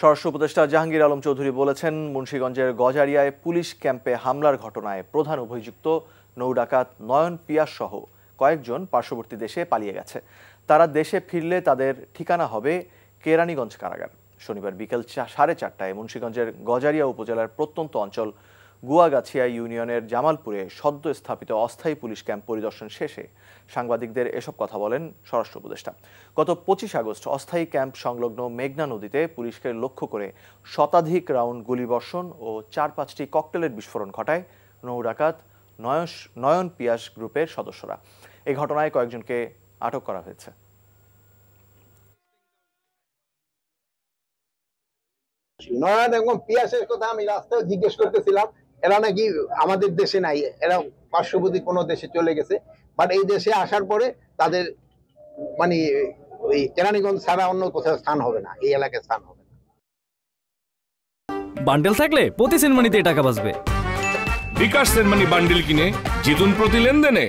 স্বরাষ্ট্র উপদেষ্টা জাহাঙ্গীর আলম চৌধুরী বলেছেন, মুন্সিগঞ্জের গজারিয়ায় পুলিশ ক্যাম্পে হামলার ঘটনায় প্রধান অভিযুক্ত নৌ-ডাকাত নয়ন পিয়াস সহ কয়েকজন পার্শ্ববর্তী দেশে পালিয়ে গেছে। তারা দেশে ফিরলে তাদের ঠিকানা হবে কেরানীগঞ্জ কারাগার। শনিবার বিকেল 4:30টায় মুন্সিগঞ্জের গজারিয়া উপজেলার প্রত্যন্ত অঞ্চল গুয়াগাছিয়া ইউনিয়নের জামালপুরে সদ্য স্থাপিত অস্থায়ী পুলিশ ক্যাম্প পরিদর্শন শেষে সাংবাদিকদের এসব কথা বলেন স্বরাষ্ট্র উপদেষ্টা। গত 25 আগস্ট অস্থায়ী ক্যাম্প সংলগ্ন মেঘনা নদীতে পুলিশকে লক্ষ্য করে শতাধিক রাউন্ড গুলিবর্ষণ ও 4-5টি ককটেলের বিস্ফোরণ ঘটায় নৌ-ডাকাত নয়ন পিয়াস গ্রুপের সদস্যরা। এই ঘটনায় কয়েকজনকে আটক করা হয়েছে। নয়ন এবং পিয়াসের কথা আমি রাস্তায় জিজ্ঞেস করতেছিলাম, এরা নাকি আমাদের দেশে নাই, এরা পার্শ্ববর্তী কোনো দেশে চলে গেছে। বাট এই দেশে আসার পরে তাদের মানে ওই কেরানীগঞ্জ ছাড়া অন্য কোথাও স্থান হবে না, এই এলাকায় স্থান হবে না। বান্ডেল থাকলে প্রতি সেনমানিতে টাকা বাঁচবে। বিকাশ সেনমানি বান্ডেল কিনে জিতুন প্রতি লেনদেনে।